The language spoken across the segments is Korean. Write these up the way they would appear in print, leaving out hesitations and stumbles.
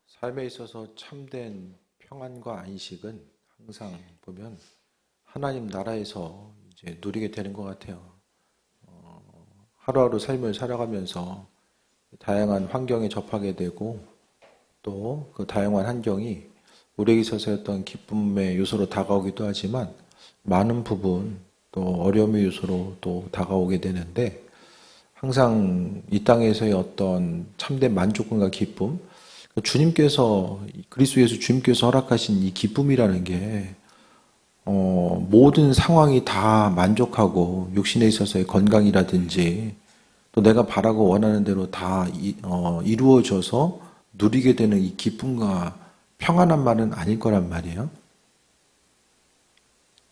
삶에 있어서 참된 평안과 안식은 항상 보면 하나님 나라에서 이제 누리게 되는 것 같아요. 하루하루 삶을 살아가면서 다양한 환경에 접하게 되고 또 그 다양한 환경이 우리에게 있어서 어떤 기쁨의 요소로 다가오기도 하지만 많은 부분 또 어려움의 요소로 또 다가오게 되는데 항상 이 땅에서의 어떤 참된 만족감과 기쁨, 주님께서 그리스도 예수 주님께서 허락하신 이 기쁨이라는 게 모든 상황이 다 만족하고 육신에 있어서의 건강이라든지 또 내가 바라고 원하는 대로 다 이루어져서 누리게 되는 이 기쁨과 평안한 말은 아닐 거란 말이에요.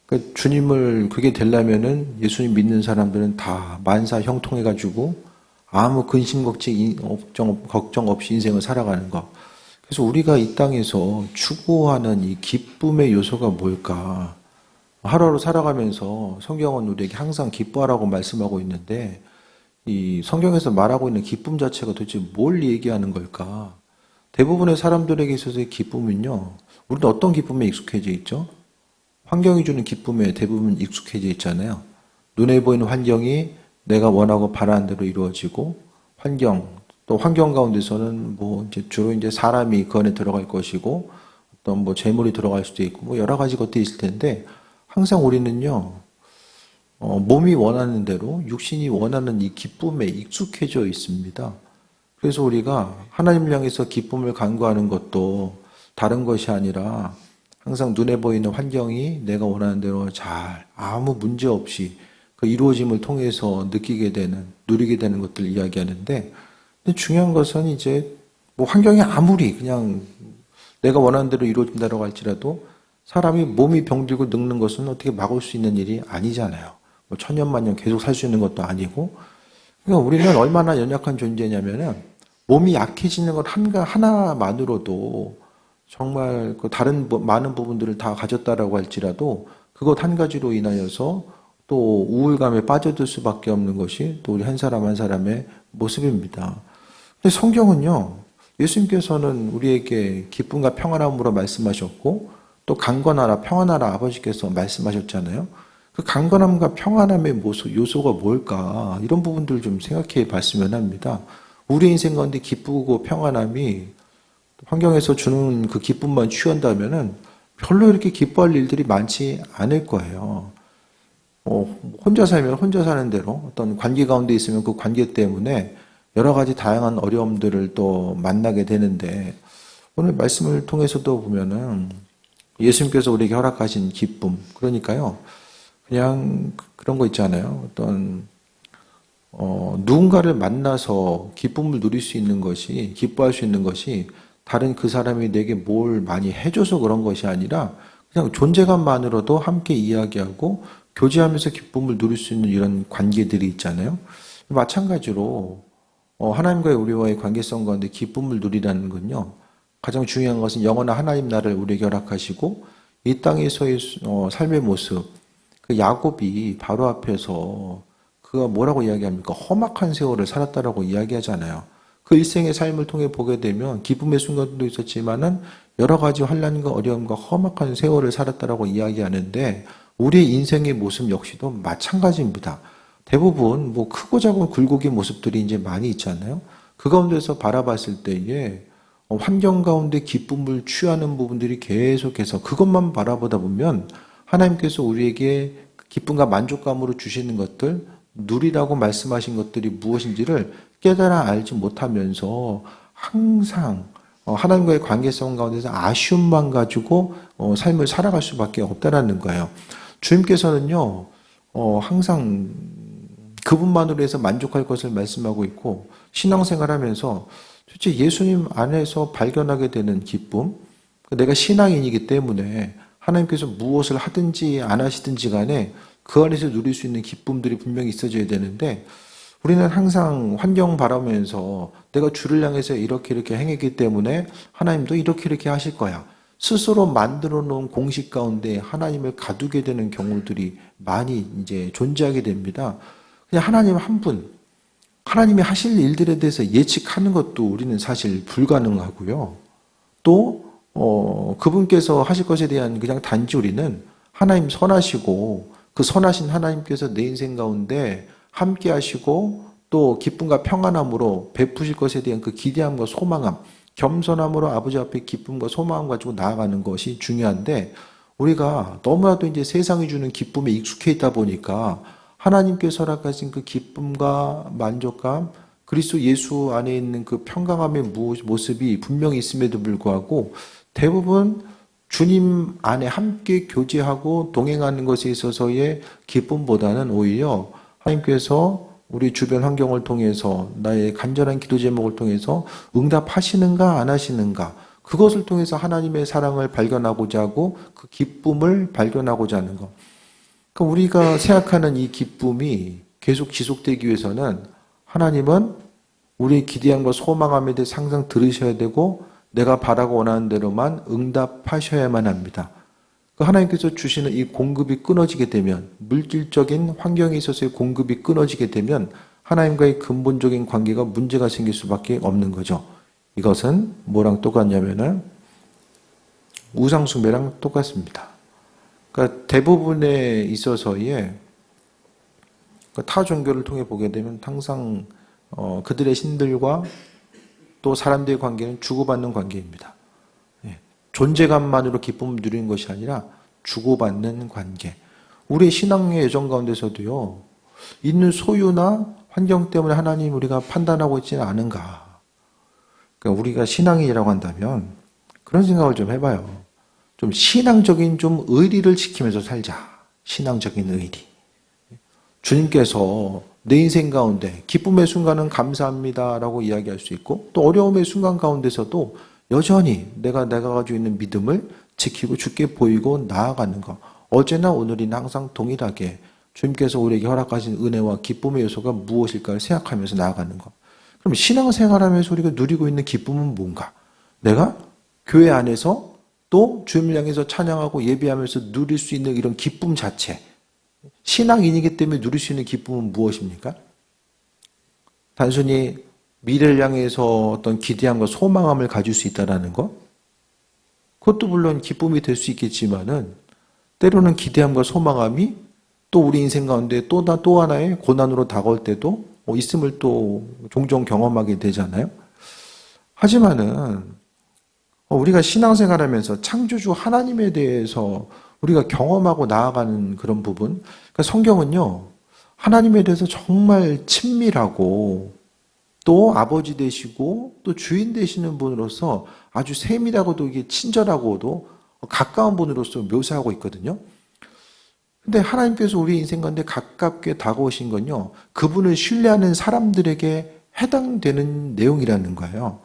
그 주님을 그게 되려면은 예수님 믿는 사람들은 다 만사 형통해가지고 아무 근심 걱정 없이 인생을 살아가는 거. 그래서 우리가 이 땅에서 추구하는 이 기쁨의 요소가 뭘까? 하루하루 살아가면서 성경은 우리에게 항상 기뻐하라고 말씀하고 있는데 이 성경에서 말하고 있는 기쁨 자체가 도대체 뭘 얘기하는 걸까? 대부분의 사람들에게 있어서의 기쁨은요, 우리는 어떤 기쁨에 익숙해져 있죠? 환경이 주는 기쁨에 대부분 익숙해져 있잖아요. 눈에 보이는 환경이 내가 원하고 바라는 대로 이루어지고, 또 환경 가운데서는 뭐 이제 주로 이제 사람이 그 안에 들어갈 것이고, 어떤 뭐 재물이 들어갈 수도 있고, 뭐 여러 가지 것들이 있을 텐데, 항상 우리는요, 몸이 원하는 대로 육신이 원하는 이 기쁨에 익숙해져 있습니다. 그래서 우리가 하나님을 향해서 기쁨을 간구하는 것도 다른 것이 아니라 항상 눈에 보이는 환경이 내가 원하는 대로 잘 아무 문제 없이 그 이루어짐을 통해서 느끼게 되는, 누리게 되는 것들을 이야기하는데, 근데 중요한 것은 이제 뭐 환경이 아무리 그냥 내가 원하는 대로 이루어진다고 할지라도 사람이 몸이 병들고 늙는 것은 어떻게 막을 수 있는 일이 아니잖아요. 뭐 천년만년 계속 살 수 있는 것도 아니고. 그러니까 우리는 얼마나 연약한 존재냐면은 몸이 약해지는 것 하나만으로도 정말 그 다른 많은 부분들을 다 가졌다라고 할지라도 그것 한 가지로 인하여서 또 우울감에 빠져들 수밖에 없는 것이 또 우리 한 사람 한 사람의 모습입니다. 근데 성경은요, 예수님께서는 우리에게 기쁨과 평안함으로 말씀하셨고 또 강건하라 평안하라 아버지께서 말씀하셨잖아요. 그 강건함과 평안함의 요소가 뭘까? 이런 부분들을 좀 생각해 봤으면 합니다. 우리 인생 가운데 기쁘고 평안함이 환경에서 주는 그 기쁨만 취한다면은 별로 이렇게 기뻐할 일들이 많지 않을 거예요. 혼자 살면 혼자 사는 대로 어떤 관계 가운데 있으면 그 관계 때문에 여러 가지 다양한 어려움들을 또 만나게 되는데 오늘 말씀을 통해서도 보면은 예수님께서 우리에게 허락하신 기쁨, 그러니까요, 그냥 그런 거 있잖아요. 어떤 누군가를 만나서 기쁨을 누릴 수 있는 것이, 기뻐할 수 있는 것이 다른 그 사람이 내게 뭘 많이 해줘서 그런 것이 아니라 그냥 존재감만으로도 함께 이야기하고 교제하면서 기쁨을 누릴 수 있는 이런 관계들이 있잖아요. 마찬가지로 하나님과의 우리와의 관계성 가운데 기쁨을 누리라는 건요. 가장 중요한 것은 영원한 하나님 나라를 우리에게 허락하시고 이 땅에서의 삶의 모습, 그 야곱이 바로 앞에서 그가 뭐라고 이야기합니까? 험악한 세월을 살았다라고 이야기하잖아요. 그 일생의 삶을 통해 보게 되면 기쁨의 순간도 있었지만은 여러 가지 환난과 어려움과 험악한 세월을 살았다라고 이야기하는데 우리의 인생의 모습 역시도 마찬가지입니다. 대부분 뭐 크고 작은 굴곡의 모습들이 이제 많이 있잖아요. 그 가운데서 바라봤을 때에 환경 가운데 기쁨을 취하는 부분들이 계속해서 그것만 바라보다 보면 하나님께서 우리에게 기쁨과 만족감으로 주시는 것들, 누리라고 말씀하신 것들이 무엇인지를 깨달아 알지 못하면서 항상 하나님과의 관계성 가운데서 아쉬움만 가지고 삶을 살아갈 수밖에 없다라는 거예요. 주님께서는요, 항상 그분만으로 해서 만족할 것을 말씀하고 있고 신앙생활 하면서 도대체 예수님 안에서 발견하게 되는 기쁨, 내가 신앙인이기 때문에 하나님께서 무엇을 하든지 안 하시든지 간에 그 안에서 누릴 수 있는 기쁨들이 분명히 있어져야 되는데 우리는 항상 환경 바라면서 내가 주를 향해서 이렇게 행했기 때문에 하나님도 이렇게 하실 거야. 스스로 만들어 놓은 공식 가운데 하나님을 가두게 되는 경우들이 많이 이제 존재하게 됩니다. 그냥 하나님 한 분, 하나님이 하실 일들에 대해서 예측하는 것도 우리는 사실 불가능하고요. 또 그분께서 하실 것에 대한 그냥 단지 우리는 하나님 선하시고 그 선하신 하나님께서 내 인생 가운데 함께 하시고 또 기쁨과 평안함으로 베푸실 것에 대한 그 기대함과 소망함, 겸손함으로 아버지 앞에 기쁨과 소망함 가지고 나아가는 것이 중요한데 우리가 너무나도 이제 세상이 주는 기쁨에 익숙해 있다 보니까 하나님께서 허락하신 그 기쁨과 만족감, 그리스도 예수 안에 있는 그 평강함의 모습이 분명히 있음에도 불구하고 대부분 주님 안에 함께 교제하고 동행하는 것에 있어서의 기쁨보다는 오히려 하나님께서 우리 주변 환경을 통해서 나의 간절한 기도 제목을 통해서 응답하시는가 안 하시는가 그것을 통해서 하나님의 사랑을 발견하고자 하고 그 기쁨을 발견하고자 하는 것. 그러니까 우리가 생각하는 이 기쁨이 계속 지속되기 위해서는 하나님은 우리의 기대함과 소망함에 대해 항상 들으셔야 되고 내가 바라고 원하는 대로만 응답하셔야만 합니다. 하나님께서 주시는 이 공급이 끊어지게 되면 물질적인 환경에 있어서의 공급이 끊어지게 되면 하나님과의 근본적인 관계가 문제가 생길 수밖에 없는 거죠. 이것은 뭐랑 똑같냐면은 우상숭배랑 똑같습니다. 그러니까 대부분에 있어서의 타 종교를 통해 보게 되면 항상 그들의 신들과 또 사람들의 관계는 주고받는 관계입니다. 존재감만으로 기쁨을 누리는 것이 아니라 주고받는 관계. 우리의 신앙의 여정 가운데서도요, 있는 소유나 환경 때문에 하나님 우리가 판단하고 있지는 않은가. 그러니까 우리가 신앙인이라고 한다면 그런 생각을 좀 해봐요. 좀 신앙적인 좀 의리를 지키면서 살자. 신앙적인 의리. 주님께서 내 인생 가운데 기쁨의 순간은 감사합니다라고 이야기할 수 있고 또 어려움의 순간 가운데서도 여전히 내가 가지고 있는 믿음을 지키고 주께 보이고 나아가는 것. 어제나 오늘이나 항상 동일하게 주님께서 우리에게 허락하신 은혜와 기쁨의 요소가 무엇일까를 생각하면서 나아가는 것. 그럼 신앙생활하면서 우리가 누리고 있는 기쁨은 뭔가? 내가 교회 안에서 또 주님을 향해서 찬양하고 예배하면서 누릴 수 있는 이런 기쁨 자체. 신앙인이기 때문에 누릴 수 있는 기쁨은 무엇입니까? 단순히 미래를 향해서 어떤 기대함과 소망함을 가질 수 있다는 것? 그것도 물론 기쁨이 될 수 있겠지만은 때로는 기대함과 소망함이 또 우리 인생 가운데 또 하나의 고난으로 다가올 때도 있음을 또 종종 경험하게 되잖아요. 하지만은 우리가 신앙생활하면서 창조주 하나님에 대해서 우리가 경험하고 나아가는 그런 부분. 그러니까 성경은요, 하나님에 대해서 정말 친밀하고 또 아버지 되시고 또 주인 되시는 분으로서 아주 세밀하고도 이게 친절하고도 가까운 분으로서 묘사하고 있거든요. 근데 하나님께서 우리 인생 가운데 가깝게 다가오신 건요, 그분을 신뢰하는 사람들에게 해당되는 내용이라는 거예요.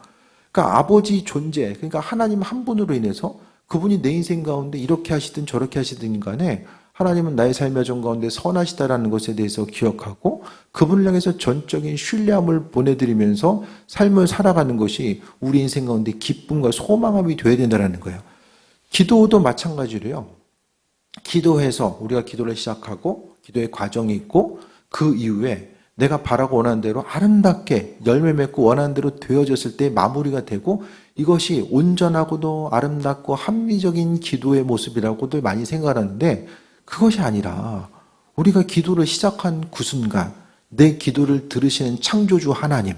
그러니까 아버지 존재, 그러니까 하나님 한 분으로 인해서 그분이 내 인생 가운데 이렇게 하시든 저렇게 하시든 간에 하나님은 나의 삶의 여정 가운데 선하시다라는 것에 대해서 기억하고 그분을 향해서 전적인 신뢰함을 보내드리면서 삶을 살아가는 것이 우리 인생 가운데 기쁨과 소망함이 되어야 된다는 거예요. 기도도 마찬가지로요. 기도해서 우리가 기도를 시작하고 기도의 과정이 있고 그 이후에 내가 바라고 원하는 대로 아름답게 열매 맺고 원하는 대로 되어졌을 때 마무리가 되고 이것이 온전하고도 아름답고 합리적인 기도의 모습이라고도 많이 생각하는데 그것이 아니라 우리가 기도를 시작한 그 순간 내 기도를 들으시는 창조주 하나님,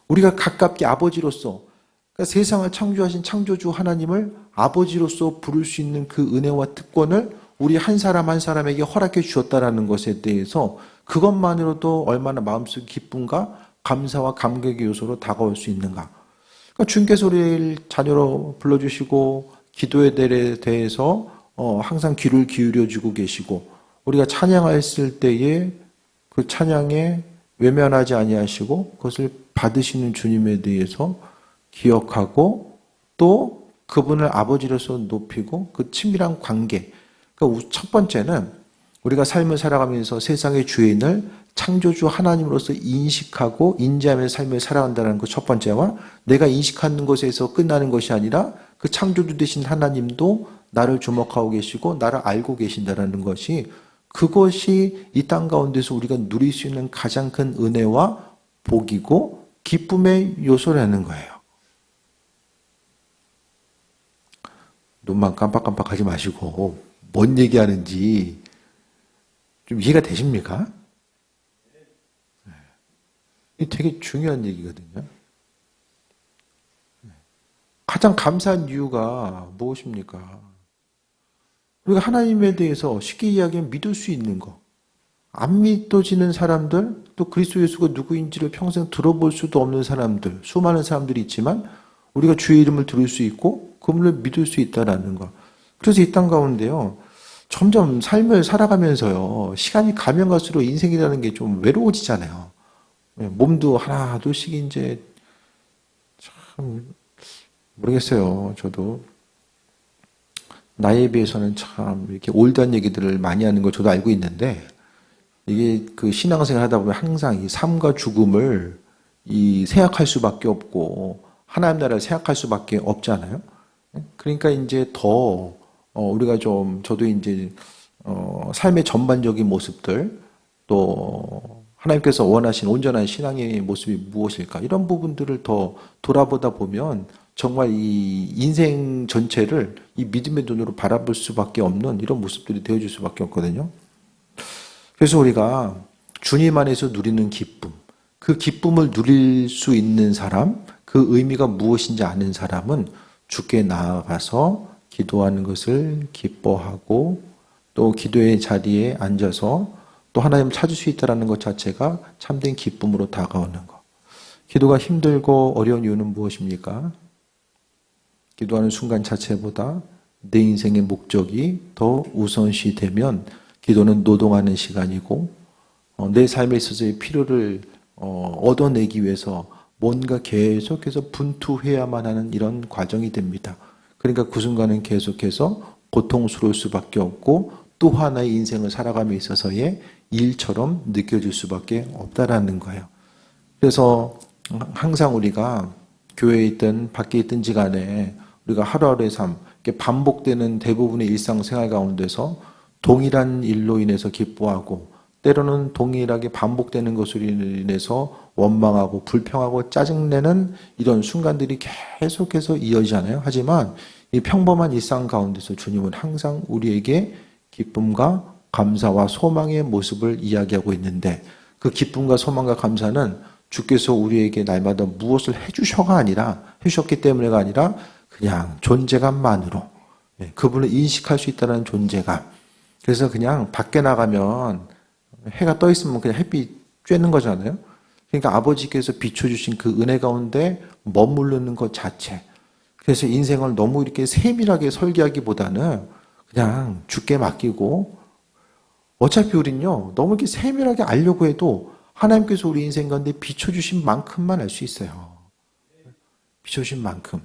우리가 가깝게 아버지로서 그러니까 세상을 창조하신 창조주 하나님을 아버지로서 부를 수 있는 그 은혜와 특권을 우리 한 사람 한 사람에게 허락해 주셨다라는 것에 대해서 그것만으로도 얼마나 마음속 기쁨과 감사와 감격의 요소로 다가올 수 있는가. 그러니까 주님께서 우리를 자녀로 불러주시고 기도에 대해서 항상 귀를 기울여 주고 계시고 우리가 찬양했을 때에 그 찬양에 외면하지 아니하시고 그것을 받으시는 주님에 대해서 기억하고 또 그분을 아버지로서 높이고 그 친밀한 관계. 그러니까 첫 번째는 우리가 삶을 살아가면서 세상의 주인을 창조주 하나님으로서 인식하고 인지하면서 삶을 살아간다는 그 첫 번째와 내가 인식하는 것에서 끝나는 것이 아니라 그 창조주 되신 하나님도 나를 주목하고 계시고 나를 알고 계신다는 것이 그것이 이 땅 가운데서 우리가 누릴 수 있는 가장 큰 은혜와 복이고 기쁨의 요소라는 거예요. 눈만 깜빡깜빡하지 마시고 뭔 얘기하는지 좀 이해가 되십니까? 이게 되게 중요한 얘기거든요. 가장 감사한 이유가 무엇입니까? 우리가 하나님에 대해서 쉽게 이야기하면 믿을 수 있는 거. 안 믿어지는 사람들, 또 그리스도 예수가 누구인지를 평생 들어볼 수도 없는 사람들, 수많은 사람들이 있지만 우리가 주의 이름을 들을 수 있고 그분을 믿을 수 있다는 거. 그래서 이 땅 가운데요. 점점 삶을 살아가면서요. 시간이 가면 갈수록 인생이라는 게 좀 외로워지잖아요. 몸도 하나 둘씩 이제 참 모르겠어요. 저도 나이에 비해서는 참 이렇게 올드한 얘기들을 많이 하는 걸 저도 알고 있는데 이게 그 신앙생활 하다 보면 항상 이 삶과 죽음을 이 생각할 수밖에 없고 하나님 나라를 생각할 수밖에 없잖아요. 그러니까 이제 더 우리가 좀 저도 이제 삶의 전반적인 모습들 또 하나님께서 원하신 온전한 신앙의 모습이 무엇일까 이런 부분들을 더 돌아보다 보면 정말 이 인생 전체를 이 믿음의 눈으로 바라볼 수밖에 없는 이런 모습들이 되어줄 수밖에 없거든요. 그래서 우리가 주님 안에서 누리는 기쁨, 그 기쁨을 누릴 수 있는 사람, 그 의미가 무엇인지 아는 사람은 주께 나아가서 기도하는 것을 기뻐하고 또 기도의 자리에 앉아서 또 하나님 찾을 수 있다는 것 자체가 참된 기쁨으로 다가오는 것. 기도가 힘들고 어려운 이유는 무엇입니까? 기도하는 순간 자체보다 내 인생의 목적이 더 우선시 되면 기도는 노동하는 시간이고 내 삶에 있어서의 필요를 얻어내기 위해서 뭔가 계속해서 분투해야만 하는 이런 과정이 됩니다. 그러니까 그 순간은 계속해서 고통스러울 수밖에 없고 또 하나의 인생을 살아감에 있어서의 일처럼 느껴질 수밖에 없다라는 거예요. 그래서 항상 우리가 교회에 있든 밖에 있든지 간에 우리가 하루하루의 삶, 반복되는 대부분의 일상생활 가운데서 동일한 일로 인해서 기뻐하고 때로는 동일하게 반복되는 것으로 인해서 원망하고 불평하고 짜증내는 이런 순간들이 계속해서 이어지잖아요. 하지만 이 평범한 일상 가운데서 주님은 항상 우리에게 기쁨과 감사와 소망의 모습을 이야기하고 있는데 그 기쁨과 소망과 감사는 주께서 우리에게 날마다 무엇을 해주셔가 아니라 해주셨기 때문에가 아니라 그냥 존재감만으로 그분을 인식할 수 있다는 존재감. 그래서 그냥 밖에 나가면 해가 떠 있으면 그냥 햇빛 쬐는 거잖아요. 그러니까 아버지께서 비춰주신 그 은혜 가운데 머무르는 것 자체. 그래서 인생을 너무 이렇게 세밀하게 설계하기보다는 그냥 주께 맡기고 어차피 우린요 너무 이렇게 세밀하게 알려고 해도 하나님께서 우리 인생 가운데 비춰주신 만큼만 알 수 있어요. 비춰주신 만큼.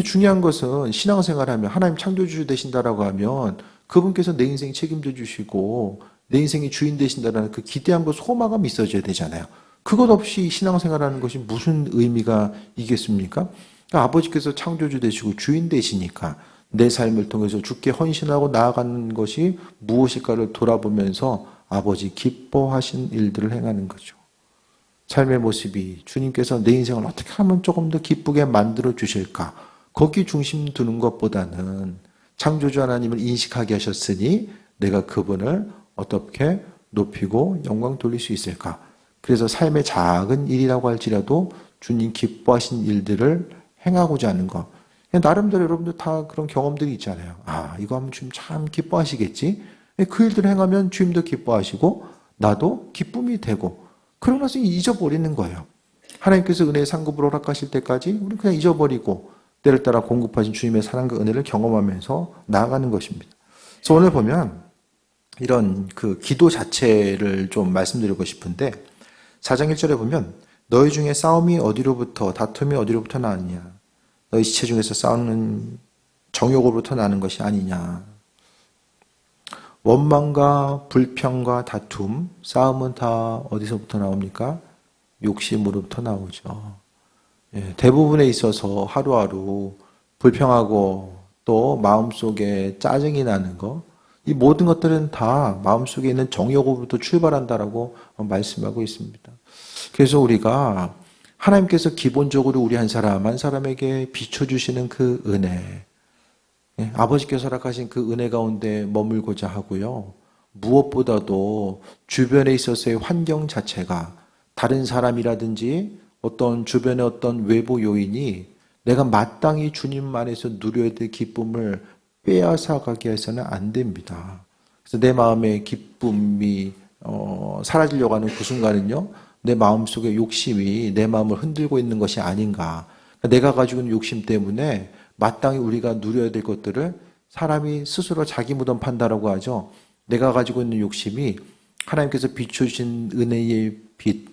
중요한 것은 신앙생활하면 하나님 창조주 되신다라고 하면 그분께서 내 인생 책임져 주시고 내 인생의 주인 되신다라는 그 기대함과 소망감이 있어져야 되잖아요. 그것 없이 신앙생활하는 것이 무슨 의미가 있겠습니까? 그러니까 아버지께서 창조주 되시고 주인 되시니까 내 삶을 통해서 주께 헌신하고 나아가는 것이 무엇일까를 돌아보면서 아버지 기뻐하신 일들을 행하는 거죠. 삶의 모습이 주님께서 내 인생을 어떻게 하면 조금 더 기쁘게 만들어 주실까? 거기 중심 두는 것보다는 창조주 하나님을 인식하게 하셨으니 내가 그분을 어떻게 높이고 영광 돌릴 수 있을까? 그래서 삶의 작은 일이라고 할지라도 주님 기뻐하신 일들을 행하고자 하는 것. 나름대로 여러분들 다 그런 경험들이 있잖아요. 아, 이거 하면 주님 참 기뻐하시겠지? 그 일들을 행하면 주님도 기뻐하시고 나도 기쁨이 되고 그러고 나서 잊어버리는 거예요. 하나님께서 은혜의 상급을 허락하실 때까지 우리는 그냥 잊어버리고 때를 따라 공급하신 주님의 사랑과 은혜를 경험하면서 나아가는 것입니다. 그래서 오늘 보면 이런 그 기도 자체를 좀 말씀드리고 싶은데 4장 1절에 보면 너희 중에 싸움이 어디로부터 다툼이 어디로부터 나느냐 너희 지체 중에서 싸우는 정욕으로부터 나는 것이 아니냐. 원망과 불평과 다툼, 싸움은 다 어디서부터 나옵니까? 욕심으로부터 나오죠. 대부분에 있어서 하루하루 불평하고 또 마음속에 짜증이 나는 거, 이 모든 것들은 다 마음속에 있는 정욕으로부터 출발한다라고 말씀하고 있습니다. 그래서 우리가 하나님께서 기본적으로 우리 한 사람에게 비춰주시는 그 은혜, 예, 아버지께서 허락하신 그 은혜 가운데 머물고자 하고요. 무엇보다도 주변에 있어서의 환경 자체가 다른 사람이라든지 어떤 주변의 어떤 외부 요인이 내가 마땅히 주님 안에서 누려야 될 기쁨을 빼앗아가게 해서는 안 됩니다. 그래서 내 마음의 기쁨이 사라지려고 하는 그 순간은요, 내 마음속에 욕심이 내 마음을 흔들고 있는 것이 아닌가. 내가 가지고 있는 욕심 때문에 마땅히 우리가 누려야 될 것들을 사람이 스스로 자기 무덤 판다라고 하죠. 내가 가지고 있는 욕심이 하나님께서 비추신 은혜의 빛,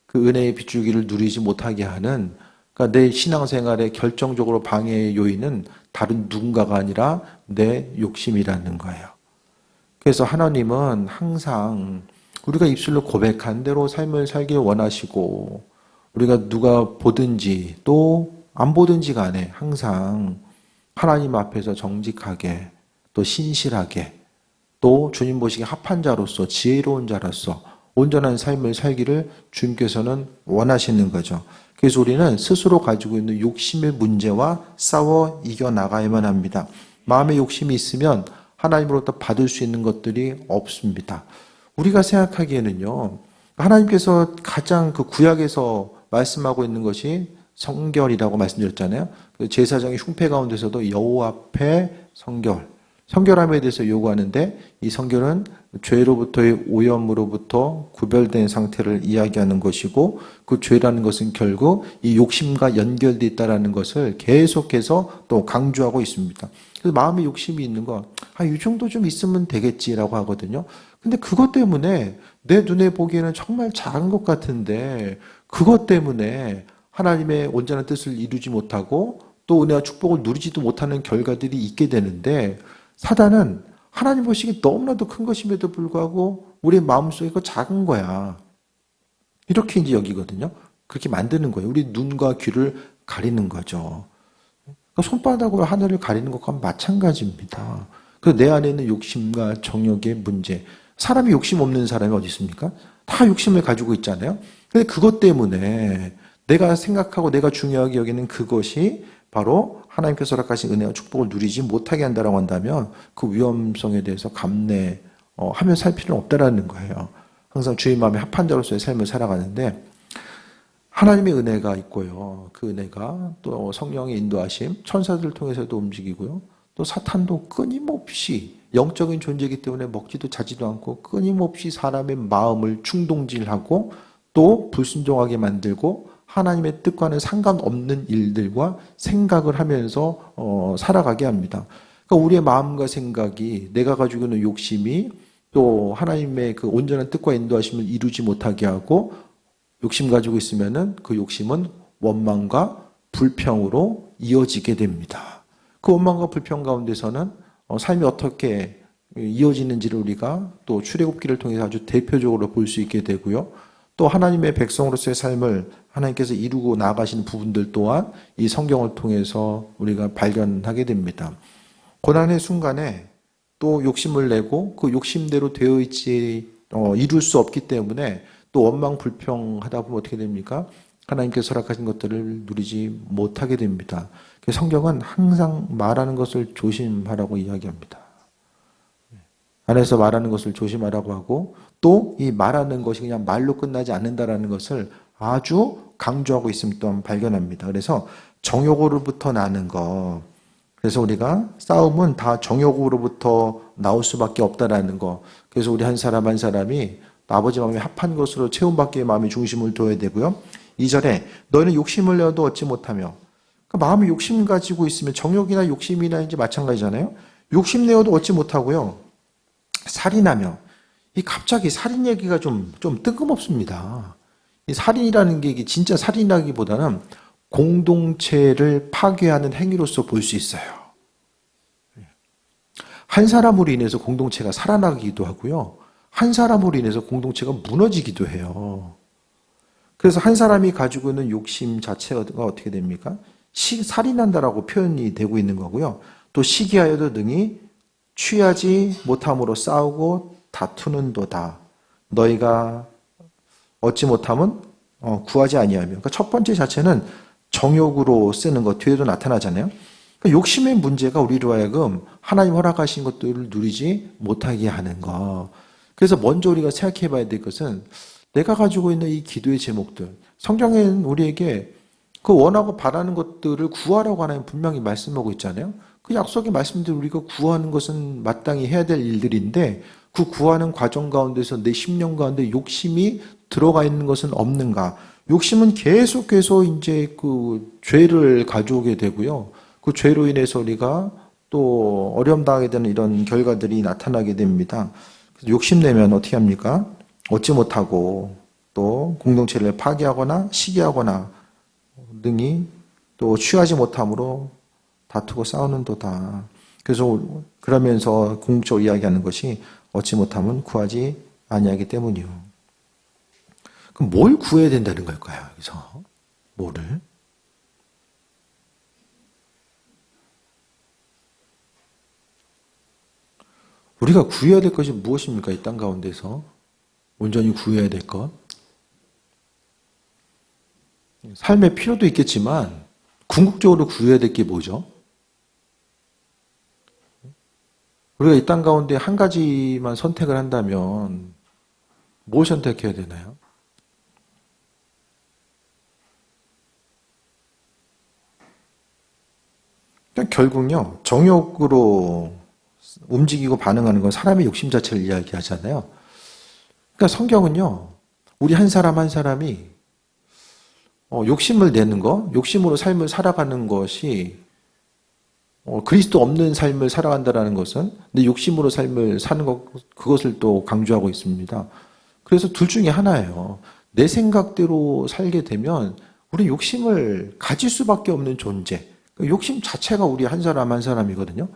그 은혜의 비추기를 누리지 못하게 하는, 그러니까 내 신앙생활에 결정적으로 방해의 요인은 다른 누군가가 아니라 내 욕심이라는 거예요. 그래서 하나님은 항상 우리가 입술로 고백한 대로 삶을 살길 원하시고, 우리가 누가 보든지 또 안 보든지 간에 항상 하나님 앞에서 정직하게 또 신실하게 또 주님 보시기에 합한 자로서 지혜로운 자로서 온전한 삶을 살기를 주님께서는 원하시는 거죠. 그래서 우리는 스스로 가지고 있는 욕심의 문제와 싸워 이겨나가야만 합니다. 마음의 욕심이 있으면 하나님으로부터 받을 수 있는 것들이 없습니다. 우리가 생각하기에는요, 하나님께서 가장 그 구약에서 말씀하고 있는 것이 성결이라고 말씀드렸잖아요. 제사장의 흉패 가운데서도 여호와 앞에 성결함에 대해서 요구하는데, 이 성결은 죄로부터의 오염으로부터 구별된 상태를 이야기하는 것이고, 그 죄라는 것은 결국 이 욕심과 연결되어 있다는 것을 계속해서 또 강조하고 있습니다. 그래서 마음에 욕심이 있는 거, 이 정도 좀 있으면 되겠지라고 하거든요. 근데 그것 때문에 내 눈에 보기에는 정말 작은 것 같은데, 그것 때문에 하나님의 온전한 뜻을 이루지 못하고 또 은혜와 축복을 누리지도 못하는 결과들이 있게 되는데, 사단은 하나님 보시기에 너무나도 큰 것임에도 불구하고 우리 마음속에 그 작은 거야, 이렇게 이제 여기거든요. 그렇게 만드는 거예요. 우리 눈과 귀를 가리는 거죠. 그러니까 손바닥으로 하늘을 가리는 것과 마찬가지입니다. 그래서 내 안에 있는 욕심과 정욕의 문제. 사람이 욕심 없는 사람이 어디 있습니까? 다 욕심을 가지고 있잖아요. 근데 그것 때문에 내가 생각하고 내가 중요하게 여기는 그것이 바로 하나님께서 허락하신 은혜와 축복을 누리지 못하게 한다고 한다면 그 위험성에 대해서 감내하며 살 필요는 없다라는 거예요. 항상 주의 마음에 합한 자로서의 삶을 살아가는데, 하나님의 은혜가 있고요. 그 은혜가 또 성령의 인도하심, 천사들을 통해서도 움직이고요. 또 사탄도 끊임없이 영적인 존재이기 때문에 먹지도 자지도 않고 끊임없이 사람의 마음을 충동질하고 또 불순종하게 만들고 하나님의 뜻과는 상관없는 일들과 생각을 하면서 살아가게 합니다. 그러니까 우리의 마음과 생각이, 내가 가지고 있는 욕심이 또 하나님의 그 온전한 뜻과 인도하심을 이루지 못하게 하고, 욕심 가지고 있으면은 그 욕심은 원망과 불평으로 이어지게 됩니다. 그 원망과 불평 가운데서는 삶이 어떻게 이어지는지를 우리가 또 출애굽기를 통해서 아주 대표적으로 볼 수 있게 되고요. 또 하나님의 백성으로서의 삶을 하나님께서 이루고 나가시는 부분들 또한 이 성경을 통해서 우리가 발견하게 됩니다. 고난의 순간에 또 욕심을 내고 그 욕심대로 되어 있지 이룰 수 없기 때문에 또 원망 불평하다 보면 어떻게 됩니까? 하나님께서 허락하신 것들을 누리지 못하게 됩니다. 그래서 성경은 항상 말하는 것을 조심하라고 이야기합니다. 안에서 말하는 것을 조심하라고 하고, 또 이 말하는 것이 그냥 말로 끝나지 않는다라는 것을 아주 강조하고 있음을 또한 발견합니다. 그래서 정욕으로부터 나는 것, 그래서 우리가 싸움은 다 정욕으로부터 나올 수밖에 없다라는 것. 그래서 우리 한 사람 한 사람이 아버지 마음에 합한 것으로 채움받기에 마음의 중심을 둬야 되고요. 2절에 너희는 욕심을 내어도 얻지 못하며, 그러니까 마음에 욕심 가지고 있으면 정욕이나 욕심이나 이제 마찬가지잖아요. 욕심 내어도 얻지 못하고요. 살인하며, 이 갑자기 살인 얘기가 좀 뜬금없습니다. 이 살인이라는 게 이게 진짜 살인이라기보다는 공동체를 파괴하는 행위로서 볼 수 있어요. 한 사람으로 인해서 공동체가 살아나기도 하고요. 한 사람으로 인해서 공동체가 무너지기도 해요. 그래서 한 사람이 가지고 있는 욕심 자체가 어떻게 됩니까? 살인한다라고 표현이 되고 있는 거고요. 또 시기하여도 능히 취하지 못함으로 싸우고 다투는도다. 너희가 얻지 못함은 구하지 아니하며. 그러니까 첫 번째 자체는 정욕으로 쓰는 것, 뒤에도 나타나잖아요. 그러니까 욕심의 문제가 우리로 하여금 하나님 허락하신 것들을 누리지 못하게 하는 거. 그래서 먼저 우리가 생각해 봐야 될 것은 내가 가지고 있는 이 기도의 제목들. 성경에는 우리에게 그 원하고 바라는 것들을 구하라고 하나님 분명히 말씀하고 있잖아요. 그 약속의 말씀대로 우리가 구하는 것은 마땅히 해야 될 일들인데 그 구하는 과정 가운데서 내 심령 가운데 욕심이 들어가 있는 것은 없는가? 욕심은 계속해서 이제 그 죄를 가져오게 되고요. 그 죄로 인해서 우리가 또 어려움 당하게 되는 이런 결과들이 나타나게 됩니다. 그래서 욕심내면 어떻게 합니까? 얻지 못하고 또 공동체를 파괴하거나 시기하거나 등이 또 취하지 못함으로 다투고 싸우는도다. 그래서 그러면서 궁극적으로 이야기하는 것이 얻지 못하면 구하지 아니하기 때문이요. 그럼 뭘 구해야 된다는 걸까요? 여기서 뭐를? 우리가 구해야 될 것이 무엇입니까? 이 땅 가운데서 온전히 구해야 될 것. 삶의 필요도 있겠지만 궁극적으로 구해야 될 게 뭐죠? 우리가 이 땅 가운데 한 가지만 선택을 한다면 뭘 선택해야 되나요? 그러니까 결국요, 정욕으로 움직이고 반응하는 건 사람의 욕심 자체를 이야기하잖아요. 그러니까 성경은요, 우리 한 사람 한 사람이 욕심을 내는 거, 욕심으로 삶을 살아가는 것이 그리스도 없는 삶을 살아간다는 것은 내 욕심으로 삶을 사는 것, 그것을 또 강조하고 있습니다. 그래서 둘 중에 하나예요. 내 생각대로 살게 되면 우리 욕심을 가질 수밖에 없는 존재. 욕심 자체가 우리 한 사람 한 사람이거든요.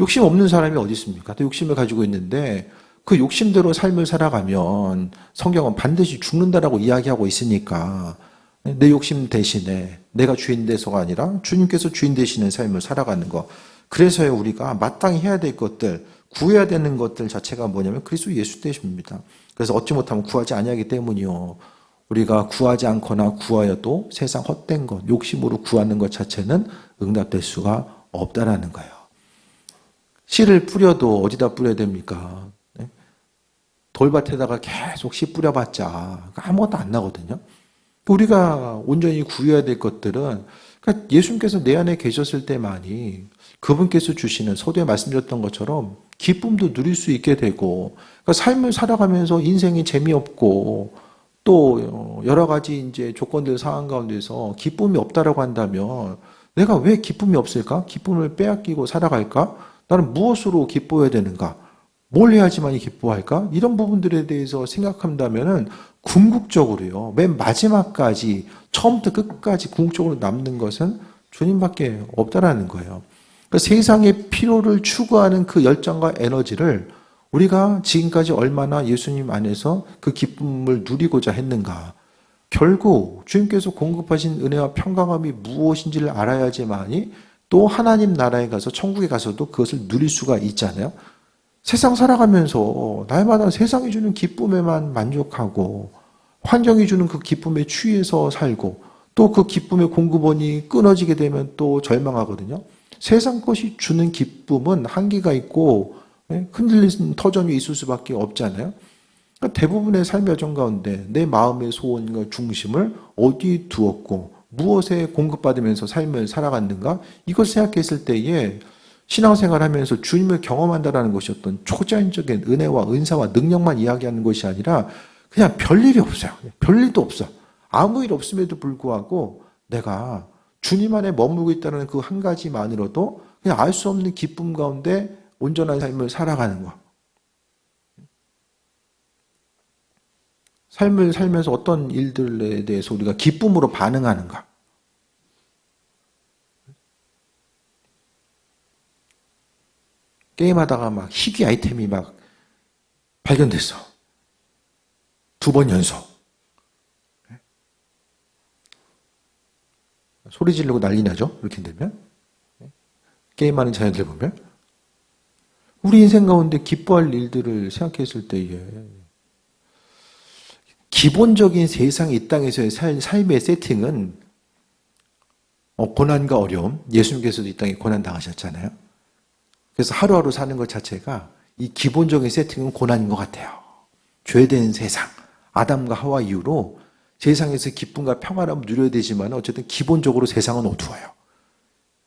욕심 없는 사람이 어디 있습니까? 또 욕심을 가지고 있는데 그 욕심대로 삶을 살아가면 성경은 반드시 죽는다라고 이야기하고 있으니까 내 욕심 대신에 내가 주인 돼서가 아니라 주님께서 주인 되시는 삶을 살아가는 것. 그래서 우리가 마땅히 해야 될 것들, 구해야 되는 것들 자체가 뭐냐면 그리스도 예수 되십니다. 그래서 얻지 못하면 구하지 아니하기 때문이요. 우리가 구하지 않거나 구하여도 세상 헛된 것, 욕심으로 구하는 것 자체는 응답될 수가 없다라는 거예요. 씨를 뿌려도 어디다 뿌려야 됩니까? 돌밭에다가 계속 씨 뿌려봤자 아무것도 안 나거든요. 우리가 온전히 구해야 될 것들은 그러니까 예수님께서 내 안에 계셨을 때만이 그분께서 주시는 서두에 말씀드렸던 것처럼 기쁨도 누릴 수 있게 되고 그러니까 삶을 살아가면서 인생이 재미없고 또 여러 가지 이제 조건들 상황 가운데서 기쁨이 없다라고 한다면 내가 왜 기쁨이 없을까? 기쁨을 빼앗기고 살아갈까? 나는 무엇으로 기뻐해야 되는가? 뭘 해야지만이 기뻐할까? 이런 부분들에 대해서 생각한다면은 궁극적으로요. 맨 마지막까지 처음부터 끝까지 궁극적으로 남는 것은 주님밖에 없다라는 거예요. 그러니까 세상의 필요를 추구하는 그 열정과 에너지를 우리가 지금까지 얼마나 예수님 안에서 그 기쁨을 누리고자 했는가. 결국 주님께서 공급하신 은혜와 평강함이 무엇인지를 알아야지만이 또 하나님 나라에 가서 천국에 가서도 그것을 누릴 수가 있잖아요. 세상 살아가면서 날마다 세상이 주는 기쁨에만 만족하고 환경이 주는 그 기쁨에 취해서 살고 또 그 기쁨의 공급원이 끊어지게 되면 또 절망하거든요. 세상 것이 주는 기쁨은 한계가 있고 흔들리는 터전이 있을 수밖에 없잖아요. 그러니까 대부분의 삶의 여정 가운데 내 마음의 소원과 중심을 어디에 두었고 무엇에 공급받으면서 삶을 살아갔는가? 이걸 생각했을 때에 신앙생활 하면서 주님을 경험한다는 것이 어떤 초자연적인 은혜와 은사와 능력만 이야기하는 것이 아니라 그냥 별일이 없어요. 별일도 없어. 아무 일 없음에도 불구하고 내가 주님 안에 머물고 있다는 그 한 가지만으로도 그냥 알 수 없는 기쁨 가운데 온전한 삶을 살아가는 거. 삶을 살면서 어떤 일들에 대해서 우리가 기쁨으로 반응하는가. 게임하다가 막 희귀 아이템이 막 발견됐어. 2번 연속. 소리 지르고 난리 나죠? 이렇게 되면. 게임하는 자녀들 보면. 우리 인생 가운데 기뻐할 일들을 생각했을 때에 기본적인 세상 이 땅에서의 삶의 세팅은 고난과 어려움, 예수님께서도 이 땅에 고난 당하셨잖아요. 그래서 하루하루 사는 것 자체가 이 기본적인 세팅은 고난인 것 같아요. 죄된 세상, 아담과 하와 이후로 세상에서 기쁨과 평안함을 누려야 되지만 어쨌든 기본적으로 세상은 어두워요.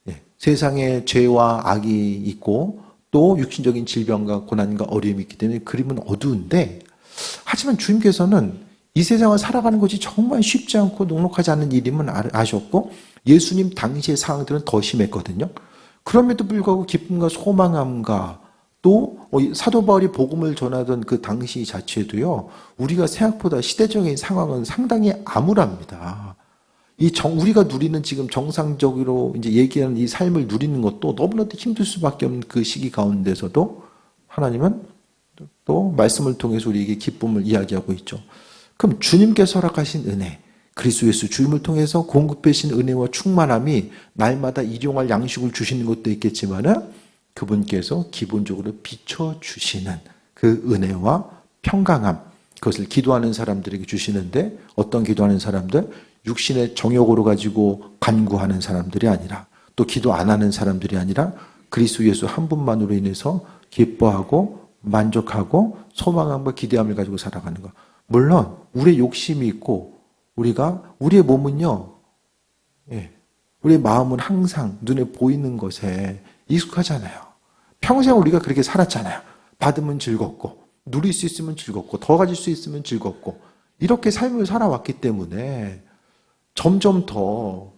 예, 세상에 죄와 악이 있고 또 육신적인 질병과 고난과 어려움이 있기 때문에 그림은 어두운데, 하지만 주님께서는 이 세상을 살아가는 것이 정말 쉽지 않고 녹록하지 않은 일임을 아셨고 예수님 당시의 상황들은 더 심했거든요. 그럼에도 불구하고 기쁨과 소망함과 또 사도 바울이 복음을 전하던 그 당시 자체도요, 우리가 생각보다 시대적인 상황은 상당히 암울합니다. 우리가 누리는 지금 정상적으로 이제 얘기하는 이 삶을 누리는 것도 너무나도 힘들 수밖에 없는 그 시기 가운데서도 하나님은 또 말씀을 통해서 우리에게 기쁨을 이야기하고 있죠. 그럼 주님께서 허락하신 은혜, 그리스도 예수 주님을 통해서 공급하신 은혜와 충만함이 날마다 일용할 양식을 주시는 것도 있겠지만은 그분께서 기본적으로 비춰주시는 그 은혜와 평강함, 그것을 기도하는 사람들에게 주시는데, 어떤 기도하는 사람들? 육신의 정욕으로 가지고 간구하는 사람들이 아니라, 또 기도 안 하는 사람들이 아니라 그리스도 예수 한 분만으로 인해서 기뻐하고 만족하고 소망함과 기대함을 가지고 살아가는 것. 물론 우리의 욕심이 있고 우리의 몸은요, 우리의 마음은 항상 눈에 보이는 것에 익숙하잖아요. 평생 우리가 그렇게 살았잖아요. 받으면 즐겁고, 누릴 수 있으면 즐겁고, 더 가질 수 있으면 즐겁고, 이렇게 삶을 살아왔기 때문에 점점 더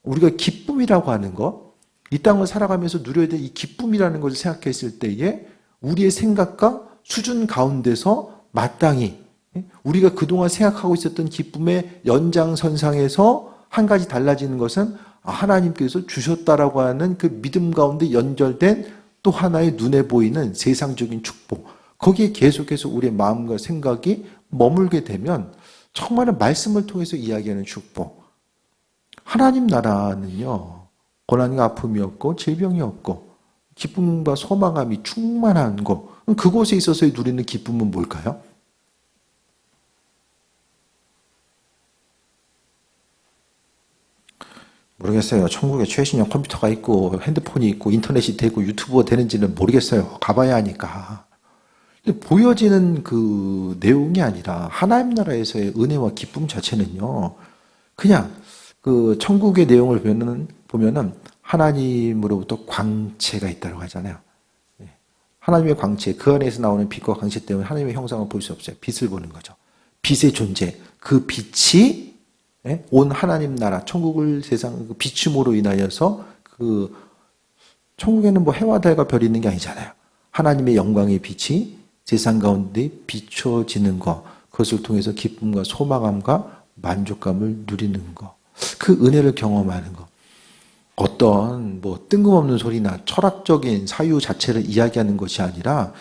우리가 기쁨이라고 하는 것, 이 땅을 살아가면서 누려야 될 이 기쁨이라는 것을 생각했을 때에 우리의 생각과 수준 가운데서 마땅히 우리가 그동안 생각하고 있었던 기쁨의 연장선상에서 한 가지 달라지는 것은 하나님께서 주셨다라고 하는 그 믿음 가운데 연결된 또 하나의 눈에 보이는 세상적인 축복, 거기에 계속해서 우리의 마음과 생각이 머물게 되면 정말 말씀을 통해서 이야기하는 축복, 하나님 나라는요, 고난과 아픔이 없고 질병이 없고 기쁨과 소망함이 충만한 곳, 그곳에 있어서 누리는 기쁨은 뭘까요? 모르겠어요. 천국에 최신형 컴퓨터가 있고 핸드폰이 있고 인터넷이 되고 유튜브가 되는지는 모르겠어요. 가봐야 하니까. 근데 보여지는 그 내용이 아니라 하나님 나라에서의 은혜와 기쁨 자체는요, 그냥 그 천국의 내용을 보면은 하나님으로부터 광채가 있다고 하잖아요. 하나님의 광채, 그 안에서 나오는 빛과 광채 때문에 하나님의 형상을 볼 수 없어요. 빛을 보는 거죠. 빛의 존재, 그 빛이 온 하나님 나라, 천국을 세상 비춤으로 인하여서 그 천국에는 뭐 해와 달과 별이 있는 게 아니잖아요. 하나님의 영광의 빛이 세상 가운데 비춰지는 것, 그것을 통해서 기쁨과 소망함과 만족감을 누리는 것, 그 은혜를 경험하는 것. 어떤 뭐 뜬금없는 소리나 철학적인 사유 자체를 이야기하는 것이 아니라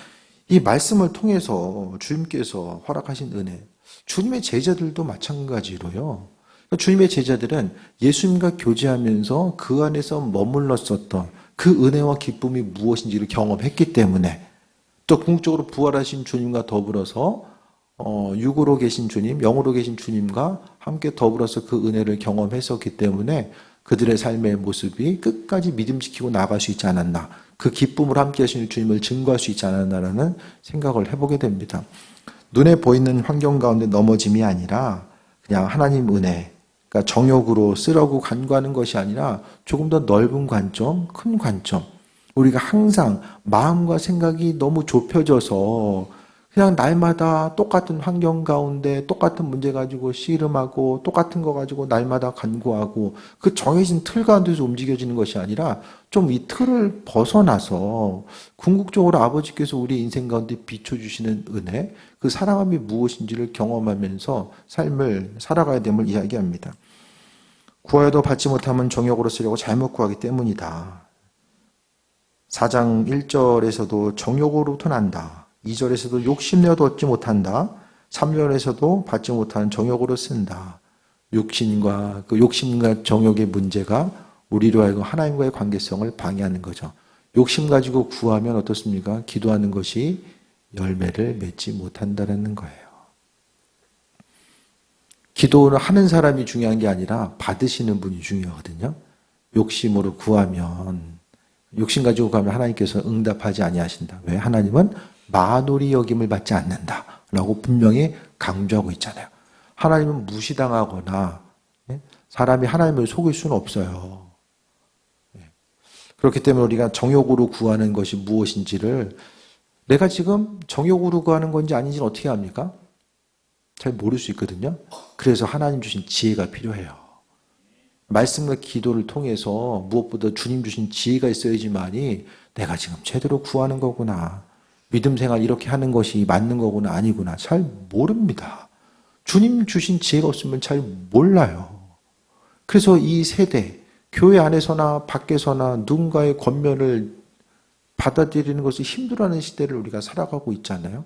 이 말씀을 통해서 주님께서 허락하신 은혜, 주님의 제자들도 마찬가지로요. 주님의 제자들은 예수님과 교제하면서 그 안에서 머물렀었던 그 은혜와 기쁨이 무엇인지를 경험했기 때문에, 또 궁극적으로 부활하신 주님과 더불어서 육으로 계신 주님, 영으로 계신 주님과 함께 더불어서 그 은혜를 경험했었기 때문에 그들의 삶의 모습이 끝까지 믿음 지키고 나아갈 수 있지 않았나, 그 기쁨을 함께 하시는 주님을 증거할 수 있지 않았나라는 생각을 해보게 됩니다. 눈에 보이는 환경 가운데 넘어짐이 아니라 그냥 하나님 은혜, 그러니까 정욕으로 쓰라고 간구하는 것이 아니라 조금 더 넓은 관점, 큰 관점, 우리가 항상 마음과 생각이 너무 좁혀져서 그냥 날마다 똑같은 환경 가운데 똑같은 문제 가지고 씨름하고 똑같은 거 가지고 날마다 간구하고 그 정해진 틀 가운데서 움직여지는 것이 아니라 좀 이 틀을 벗어나서 궁극적으로 아버지께서 우리 인생 가운데 비춰주시는 은혜, 그 사랑함이 무엇인지를 경험하면서 삶을 살아가야 됨을 이야기합니다. 구하여도 받지 못하면 정욕으로 쓰려고 잘못 구하기 때문이다. 4장 1절에서도 정욕으로부터 난다. 2절에서도 욕심내어도 얻지 못한다. 3절에서도 받지 못하는 정욕으로 쓴다. 육신과 그 욕심과 정욕의 문제가 우리로 하여금 하나님과의 관계성을 방해하는 거죠. 욕심 가지고 구하면 어떻습니까? 기도하는 것이 열매를 맺지 못한다는 거예요. 기도를 하는 사람이 중요한 게 아니라 받으시는 분이 중요하거든요. 욕심으로 구하면, 욕심 가지고 가면 하나님께서 응답하지 아니하신다. 왜? 하나님은 만홀이 여김을 받지 않는다 라고 분명히 강조하고 있잖아요. 하나님은 무시당하거나 사람이 하나님을 속일 수는 없어요. 그렇기 때문에 우리가 정욕으로 구하는 것이 무엇인지를, 내가 지금 정욕으로 구하는 건지 아닌지는 어떻게 합니까? 잘 모를 수 있거든요. 그래서 하나님 주신 지혜가 필요해요. 말씀과 기도를 통해서 무엇보다 주님 주신 지혜가 있어야지만이 내가 지금 제대로 구하는 거구나, 믿음 생활 이렇게 하는 것이 맞는 거구나 아니구나 잘 모릅니다. 주님 주신 지혜가 없으면 잘 몰라요. 그래서 이 세대, 교회 안에서나 밖에서나 누군가의 권면을 받아들이는 것을 힘들어하는 시대를 우리가 살아가고 있잖아요.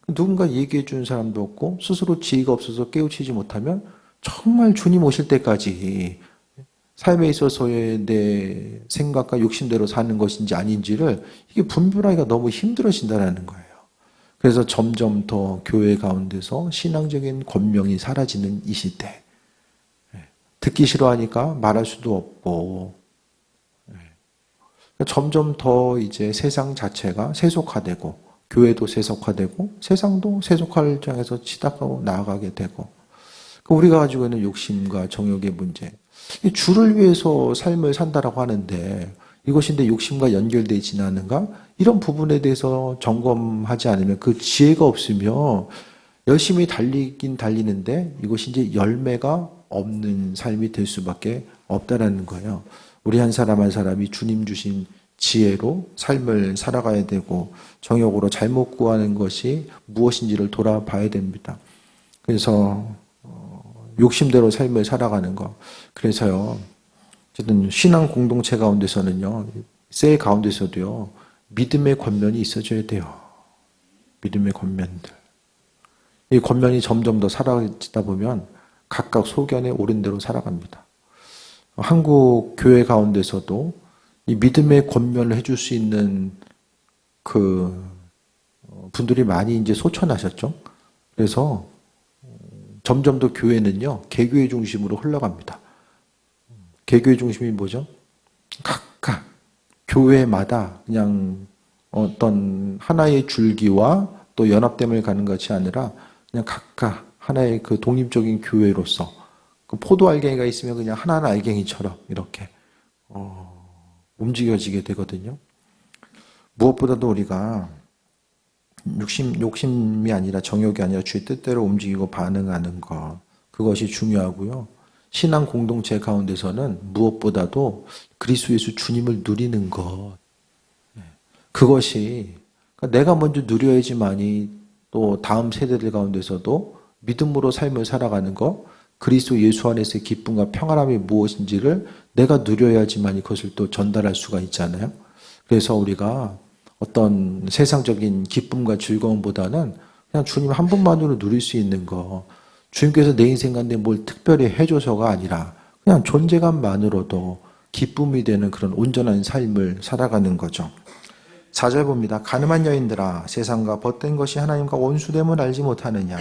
누군가 얘기해 주는 사람도 없고 스스로 지혜가 없어서 깨우치지 못하면 정말 주님 오실 때까지 삶에 있어서의 내 생각과 욕심대로 사는 것인지 아닌지를 이게 분별하기가 너무 힘들어진다는 거예요. 그래서 점점 더 교회 가운데서 신앙적인 권명이 사라지는 이 시대. 듣기 싫어하니까 말할 수도 없고, 점점 더 이제 세상 자체가 세속화되고, 교회도 세속화되고, 세상도 세속화를 향해서 치닫고 나아가게 되고, 우리가 가지고 있는 욕심과 정욕의 문제, 주를 위해서 삶을 산다라고 하는데 이것이 내 욕심과 연결되어 있지 않은가? 이런 부분에 대해서 점검하지 않으면, 그 지혜가 없으면 열심히 달리긴 달리는데 이것이 이제 열매가 없는 삶이 될 수밖에 없다라는 거예요. 우리 한 사람 한 사람이 주님 주신 지혜로 삶을 살아가야 되고, 정욕으로 잘못 구하는 것이 무엇인지를 돌아봐야 됩니다. 그래서 욕심대로 삶을 살아가는 거. 그래서요, 어쨌든 신앙 공동체 가운데서는요, 셀 가운데서도요, 믿음의 권면이 있어줘야 돼요. 믿음의 권면들. 이 권면이 점점 더 사라지다 보면 각각 소견에 옳은 대로 살아갑니다. 한국 교회 가운데서도 이 믿음의 권면을 해줄 수 있는 그 분들이 많이 이제 소천하셨죠. 그래서 점점 더 교회는요, 개교의 중심으로 흘러갑니다. 개교의 중심이 뭐죠? 각각 교회마다 그냥 어떤 하나의 줄기와 또 연합됨을 가는 것이 아니라 그냥 각각 하나의 그 독립적인 교회로서, 그 포도 알갱이가 있으면 그냥 하나하나 알갱이처럼 이렇게 움직여지게 되거든요. 무엇보다도 우리가 욕심이 아니라 정욕이 아니라 주의 뜻대로 움직이고 반응하는 것, 그것이 중요하고요. 신앙 공동체 가운데서는 무엇보다도 그리스도 예수 주님을 누리는 것, 그것이, 그러니까 내가 먼저 누려야지만이 또 다음 세대들 가운데서도 믿음으로 삶을 살아가는 것, 그리스도 예수 안에서의 기쁨과 평안함이 무엇인지를 내가 누려야지만이 그것을 또 전달할 수가 있잖아요. 그래서 우리가 어떤 세상적인 기쁨과 즐거움보다는 그냥 주님 한 분만으로 누릴 수 있는 거, 주님께서 내 인생 가운데 뭘 특별히 해줘서가 아니라 그냥 존재감만으로도 기쁨이 되는 그런 온전한 삶을 살아가는 거죠. 4절 봅니다. 가늠한 여인들아, 세상과 벗된 것이 하나님과 원수됨을 알지 못하느냐?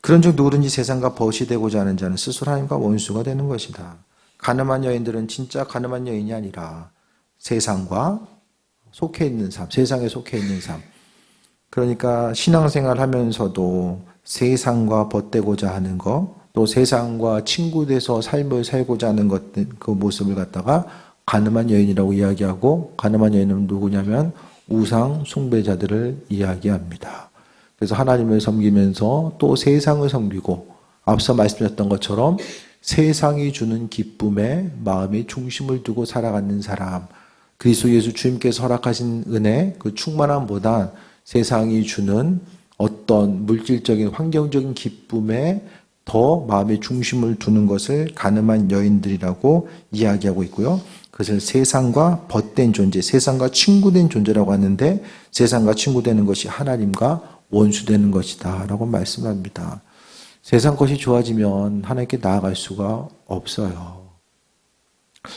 그런즉 누구든지 세상과 벗이 되고자 하는 자는 스스로 하나님과 원수가 되는 것이다. 가늠한 여인들은 진짜 가늠한 여인이 아니라 세상과 속해 있는 삶, 세상에 속해 있는 삶. 그러니까 신앙생활 하면서도 세상과 벗되고자 하는 것, 또 세상과 친구돼서 삶을 살고자 하는 것, 그 모습을 갖다가 가늠한 여인이라고 이야기하고, 가늠한 여인은 누구냐면 우상 숭배자들을 이야기합니다. 그래서 하나님을 섬기면서 또 세상을 섬기고, 앞서 말씀드렸던 것처럼 세상이 주는 기쁨에 마음의 중심을 두고 살아가는 사람, 그리스도 예수 주님께서 허락하신 은혜, 그 충만함보다 세상이 주는 어떤 물질적인 환경적인 기쁨에 더 마음의 중심을 두는 것을 가늠한 여인들이라고 이야기하고 있고요. 그것을 세상과 벗된 존재, 세상과 친구된 존재라고 하는데, 세상과 친구되는 것이 하나님과 원수되는 것이다 라고 말씀합니다. 세상 것이 좋아지면 하나님께 나아갈 수가 없어요.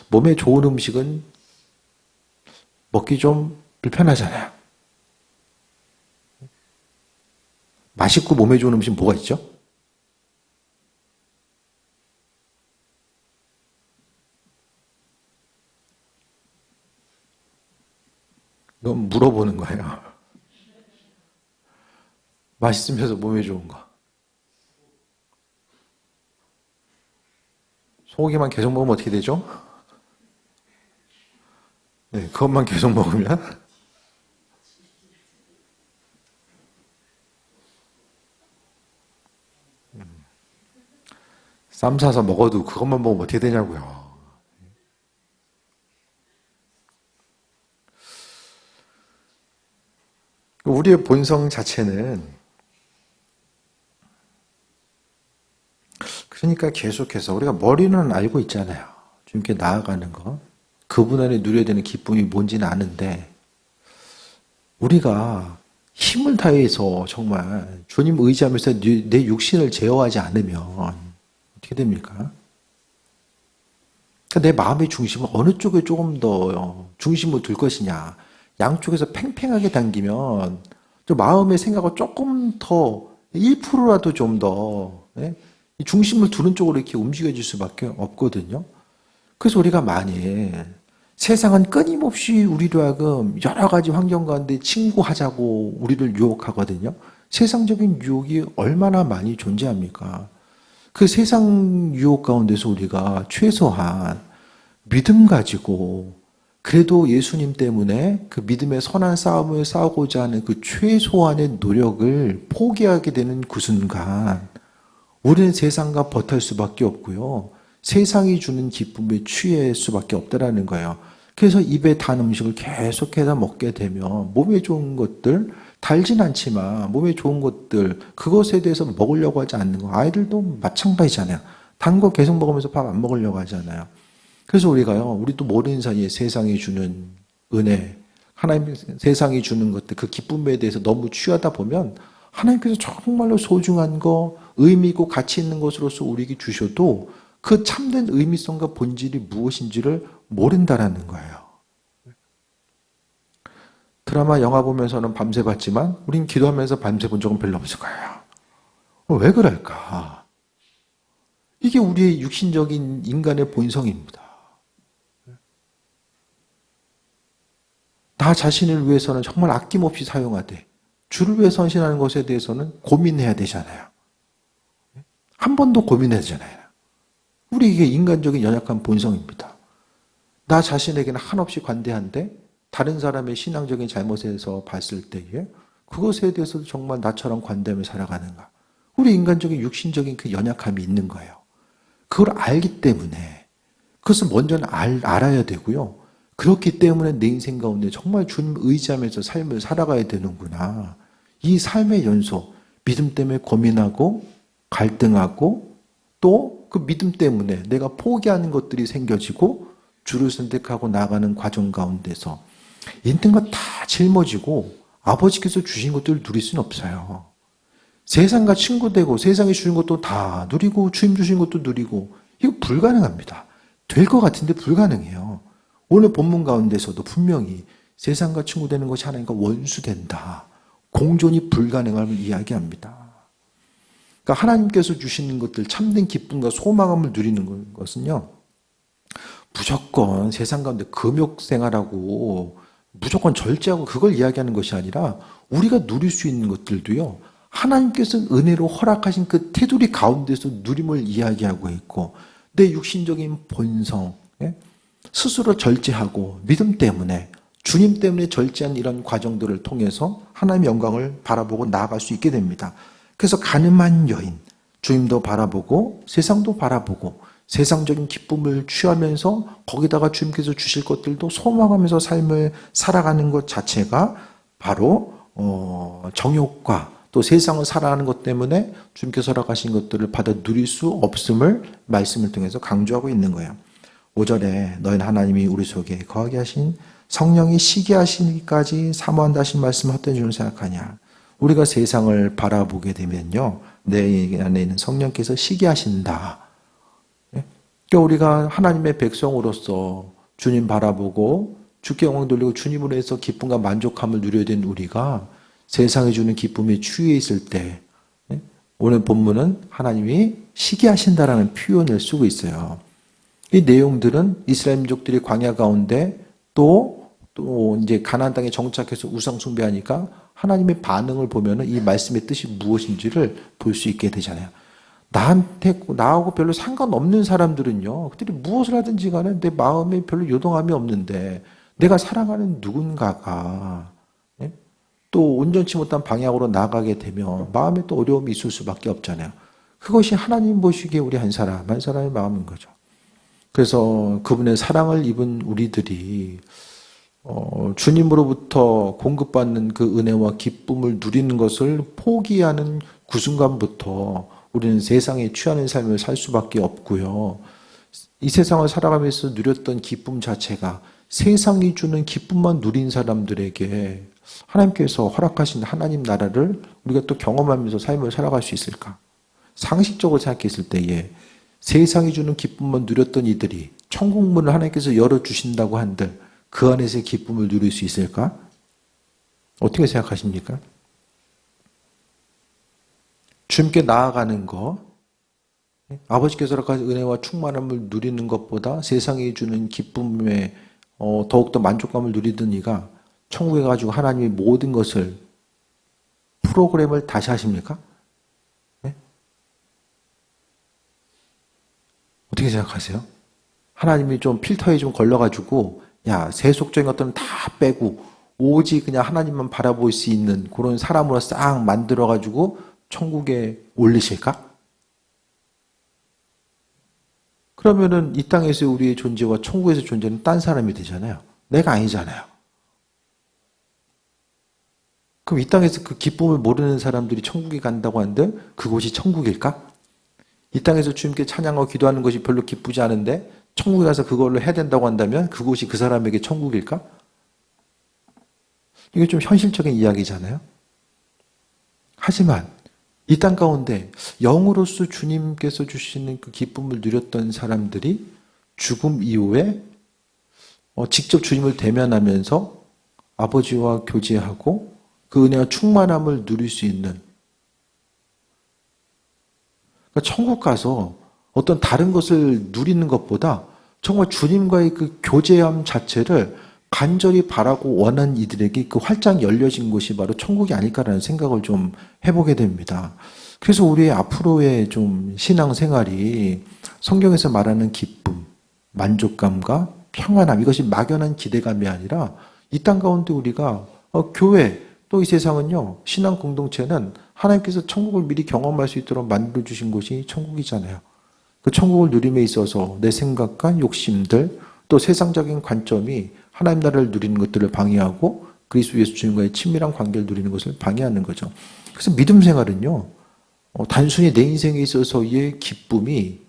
몸에 좋은 음식은 먹기 좀 불편하잖아요. 맛있고 몸에 좋은 음식 뭐가 있죠? 이건 물어보는 거예요. 맛있으면서 몸에 좋은 거. 소고기만 계속 먹으면 어떻게 되죠? 네, 그것만 계속 먹으면 쌈 싸서 먹어도 그것만 먹으면 어떻게 되냐고요. 우리의 본성 자체는 그러니까 계속해서 우리가 머리는 알고 있잖아요. 주님께 나아가는 거. 그분 안에 누려야 되는 기쁨이 뭔지는 아는데 우리가 힘을 다해서 정말 주님 의지하면서 내 육신을 제어하지 않으면 어떻게 됩니까? 그러니까 내 마음의 중심을 어느 쪽에 조금 더 중심을 둘 것이냐. 양쪽에서 팽팽하게 당기면 좀 마음의 생각을 조금 더 1%라도 좀 더 중심을 두는 쪽으로 이렇게 움직여질 수밖에 없거든요. 그래서 우리가 만일 세상은 끊임없이 우리로 하여금 여러 가지 환경 가운데 친구하자고 우리를 유혹하거든요. 세상적인 유혹이 얼마나 많이 존재합니까? 그 세상 유혹 가운데서 우리가 최소한 믿음 가지고 그래도 예수님 때문에 그 믿음의 선한 싸움을 싸우고자 하는 그 최소한의 노력을 포기하게 되는 그 순간 우리는 세상과 버틸 수밖에 없고요. 세상이 주는 기쁨에 취할 수밖에 없다라는 거예요. 그래서 입에 단 음식을 계속해서 먹게 되면 몸에 좋은 것들, 달진 않지만 몸에 좋은 것들, 그것에 대해서 먹으려고 하지 않는 거. 아이들도 마찬가지잖아요. 단 거 계속 먹으면서 밥 안 먹으려고 하잖아요. 그래서 우리가요, 우리도 모르는 사이에 세상이 주는 은혜, 하나님 세상이 주는 것들, 그 기쁨에 대해서 너무 취하다 보면 하나님께서 정말로 소중한 거, 의미 있고 가치 있는 것으로서 우리에게 주셔도 그 참된 의미성과 본질이 무엇인지를 모른다라는 거예요. 드라마, 영화 보면서는 밤새 봤지만 우린 기도하면서 밤새 본 적은 별로 없을 거예요. 왜 그럴까? 이게 우리의 육신적인 인간의 본성입니다. 나 자신을 위해서는 정말 아낌없이 사용하되 주를 위해 헌신하는 것에 대해서는 고민해야 되잖아요. 한 번도 고민해야 되잖아요. 우리 이게 인간적인 연약한 본성입니다. 나 자신에게는 한없이 관대한데 다른 사람의 신앙적인 잘못에서 봤을 때에 그것에 대해서도 정말 나처럼 관대하며 살아가는가. 우리 인간적인 육신적인 그 연약함이 있는 거예요. 그걸 알기 때문에 그것을 먼저는 알아야 되고요. 그렇기 때문에 내 인생 가운데 정말 주님 의지하면서 삶을 살아가야 되는구나. 이 삶의 연속, 믿음 때문에 고민하고 갈등하고 또 그 믿음 때문에 내가 포기하는 것들이 생겨지고 주를 선택하고 나가는 과정 가운데서 있는 것 다 짊어지고 아버지께서 주신 것들을 누릴 수는 없어요. 세상과 친구 되고 세상이 주신 것도 다 누리고 주님 주신 것도 누리고 이거 불가능합니다. 될 것 같은데 불가능해요. 오늘 본문 가운데서도 분명히 세상과 친구 되는 것이 하나님과 원수된다. 공존이 불가능함을 이야기합니다. 그러니까 하나님께서 주시는 것들 참된 기쁨과 소망함을 누리는 것은요. 무조건 세상 가운데 금욕생활하고 무조건 절제하고 그걸 이야기하는 것이 아니라 우리가 누릴 수 있는 것들도요. 하나님께서 은혜로 허락하신 그 테두리 가운데서 누림을 이야기하고 있고 내 육신적인 본성 스스로 절제하고 믿음 때문에 주님 때문에 절제한 이런 과정들을 통해서 하나님의 영광을 바라보고 나아갈 수 있게 됩니다. 그래서 가늠한 여인, 주님도 바라보고 세상도 바라보고 세상적인 기쁨을 취하면서 거기다가 주님께서 주실 것들도 소망하면서 삶을 살아가는 것 자체가 바로 정욕과 또 세상을 살아가는 것 때문에 주님께서 허락하신 것들을 받아 누릴 수 없음을 말씀을 통해서 강조하고 있는 거예요. 5절에 너희는 하나님이 우리 속에 거하게 하신 성령이 시기 하시기까지 사모한다 하신 말씀을 헛된 줄로 생각하냐. 우리가 세상을 바라보게 되면요. 내 안에 있는 성령께서 시기하신다. 그러니까 우리가 하나님의 백성으로서 주님 바라보고 주께 영광 돌리고 주님으로 해서 기쁨과 만족함을 누려야 되는 우리가 세상이 주는 기쁨에 취해 있을 때 오늘 본문은 하나님이 시기하신다라는 표현을 쓰고 있어요. 이 내용들은 이스라엘 민족들이 광야 가운데 또 또 이제 가나안 땅에 정착해서 우상 숭배하니까 하나님의 반응을 보면은 이 말씀의 뜻이 무엇인지를 볼 수 있게 되잖아요. 나하고 별로 상관없는 사람들은요, 그들이 무엇을 하든지 간에 내 마음에 별로 요동함이 없는데, 내가 사랑하는 누군가가, 예? 또 온전치 못한 방향으로 나가게 되면 마음에 또 어려움이 있을 수밖에 없잖아요. 그것이 하나님 보시기에 우리 한 사람, 한 사람의 마음인 거죠. 그래서 그분의 사랑을 입은 우리들이, 주님으로부터 공급받는 그 은혜와 기쁨을 누리는 것을 포기하는 그 순간부터 우리는 세상에 취하는 삶을 살 수밖에 없고요. 이 세상을 살아가면서 누렸던 기쁨 자체가 세상이 주는 기쁨만 누린 사람들에게 하나님께서 허락하신 하나님 나라를 우리가 또 경험하면서 삶을 살아갈 수 있을까? 상식적으로 생각했을 때에 세상이 주는 기쁨만 누렸던 이들이 천국문을 하나님께서 열어주신다고 한들 그 안에서의 기쁨을 누릴 수 있을까? 어떻게 생각하십니까? 주님께 나아가는 것, 아버지께서 허락하신 은혜와 충만함을 누리는 것보다 세상이 주는 기쁨에 더욱더 만족감을 누리던 이가 천국에 가지고 하나님의 모든 것을 프로그램을 다시 하십니까? 네? 어떻게 생각하세요? 하나님이 좀 필터에 좀 걸려가지고 야, 세속적인 것들은 다 빼고 오직 그냥 하나님만 바라볼 수 있는 그런 사람으로 싹 만들어가지고 천국에 올리실까? 그러면은 이 땅에서 우리의 존재와 천국에서 존재는 딴 사람이 되잖아요. 내가 아니잖아요. 그럼 이 땅에서 그 기쁨을 모르는 사람들이 천국에 간다고 하는데 그곳이 천국일까? 이 땅에서 주님께 찬양하고 기도하는 것이 별로 기쁘지 않은데 천국에 가서 그걸로 해야 된다고 한다면 그곳이 그 사람에게 천국일까? 이게 좀 현실적인 이야기잖아요. 하지만 이 땅 가운데 영으로서 주님께서 주시는 그 기쁨을 누렸던 사람들이 죽음 이후에 직접 주님을 대면하면서 아버지와 교제하고 그 은혜와 충만함을 누릴 수 있는, 그러니까 천국 가서 어떤 다른 것을 누리는 것보다 정말 주님과의 그 교제함 자체를 간절히 바라고 원한 이들에게 그 활짝 열려진 곳이 바로 천국이 아닐까라는 생각을 좀 해보게 됩니다. 그래서 우리의 앞으로의 좀 신앙생활이 성경에서 말하는 기쁨, 만족감과 평안함, 이것이 막연한 기대감이 아니라 이 땅 가운데 우리가 교회, 또 이 세상은요, 신앙 공동체는 하나님께서 천국을 미리 경험할 수 있도록 만들어주신 곳이 천국이잖아요. 그 천국을 누림에 있어서 내 생각과 욕심들, 또 세상적인 관점이 하나님 나라를 누리는 것들을 방해하고 그리스도 예수 주님과의 친밀한 관계를 누리는 것을 방해하는 거죠. 그래서 믿음 생활은요, 단순히 내 인생에 있어서의 기쁨이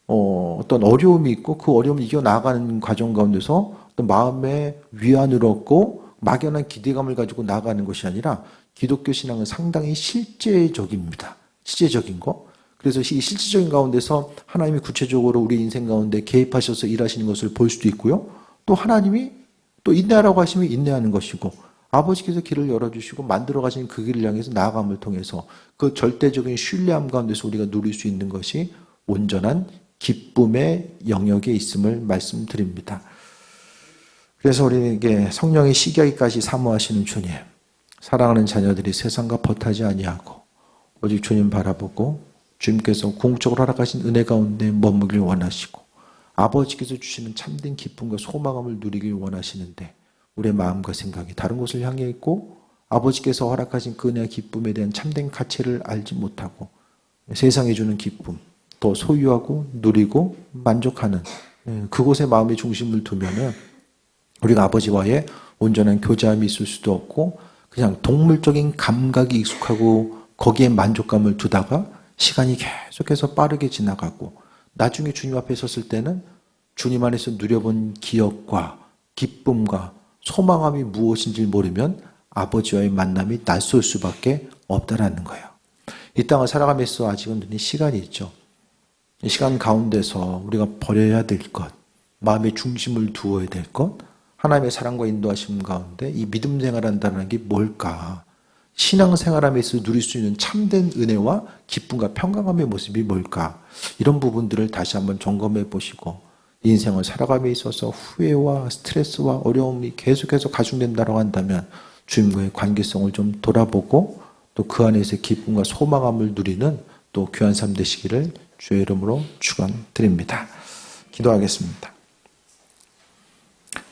어떤 어려움이 있고 그 어려움을 이겨나가는 과정 가운데서 어떤 마음의 위안을 얻고 막연한 기대감을 가지고 나아가는 것이 아니라 기독교 신앙은 상당히 실제적입니다. 실제적인 거. 그래서 이 실제적인 가운데서 하나님이 구체적으로 우리 인생 가운데 개입하셔서 일하시는 것을 볼 수도 있고요. 또 하나님이 또 인내하라고 하시면 인내하는 것이고 아버지께서 길을 열어주시고 만들어 가신 그 길을 향해서 나아감을 통해서 그 절대적인 신뢰함 가운데서 우리가 누릴 수 있는 것이 온전한 기쁨의 영역에 있음을 말씀드립니다. 그래서 우리에게 성령의 시기하기까지 사모하시는 주님, 사랑하는 자녀들이 세상과 벗하지 아니하고 오직 주님 바라보고 주님께서 궁극적으로 허락하신 은혜 가운데 머무길 원하시고 아버지께서 주시는 참된 기쁨과 소망함을 누리길 원하시는데 우리의 마음과 생각이 다른 곳을 향해 있고 아버지께서 허락하신 그 은혜와 기쁨에 대한 참된 가치를 알지 못하고 세상이 주는 기쁨, 더 소유하고 누리고 만족하는 그곳에 마음의 중심을 두면은 우리가 아버지와의 온전한 교제함이 있을 수도 없고 그냥 동물적인 감각이 익숙하고 거기에 만족감을 두다가 시간이 계속해서 빠르게 지나가고 나중에 주님 앞에 섰을 때는 주님 안에서 누려본 기억과 기쁨과 소망함이 무엇인지 모르면 아버지와의 만남이 낯설 수밖에 없다라는 거예요. 이 땅을 살아가면서 아직은 눈에 시간이 있죠. 이 시간 가운데서 우리가 버려야 될 것, 마음의 중심을 두어야 될 것, 하나님의 사랑과 인도하심 가운데 이 믿음 생활한다는 게 뭘까? 신앙생활하면서 누릴 수 있는 참된 은혜와 기쁨과 평강함의 모습이 뭘까? 이런 부분들을 다시 한번 점검해 보시고 인생을 살아감에 있어서 후회와 스트레스와 어려움이 계속해서 가중된다고 한다면 주님과의 관계성을 좀 돌아보고 또 그 안에서 기쁨과 소망함을 누리는 또 귀한 삶 되시기를 주의 이름으로 축원드립니다. 기도하겠습니다.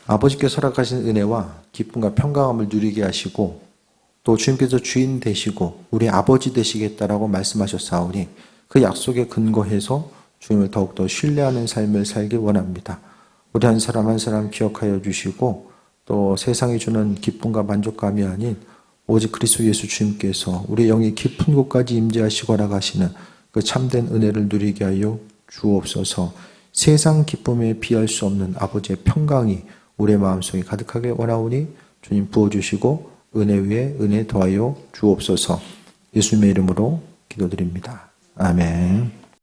아버지께서 허락하신 은혜와 기쁨과 평강함을 누리게 하시고 또 주님께서 주인 되시고 우리 아버지 되시겠다라고 말씀하셨사오니 그 약속에 근거해서 주님을 더욱더 신뢰하는 삶을 살길 원합니다. 우리 한 사람 한 사람 기억하여 주시고 또 세상이 주는 기쁨과 만족감이 아닌 오직 그리스도 예수 주님께서 우리 영이 깊은 곳까지 임재하시고 나가시는 그 참된 은혜를 누리게 하여 주옵소서. 세상 기쁨에 비할 수 없는 아버지의 평강이 우리의 마음속에 가득하게 원하오니 주님 부어주시고 은혜 위에 은혜 더하여 주옵소서. 예수님의 이름으로 기도드립니다. 아멘.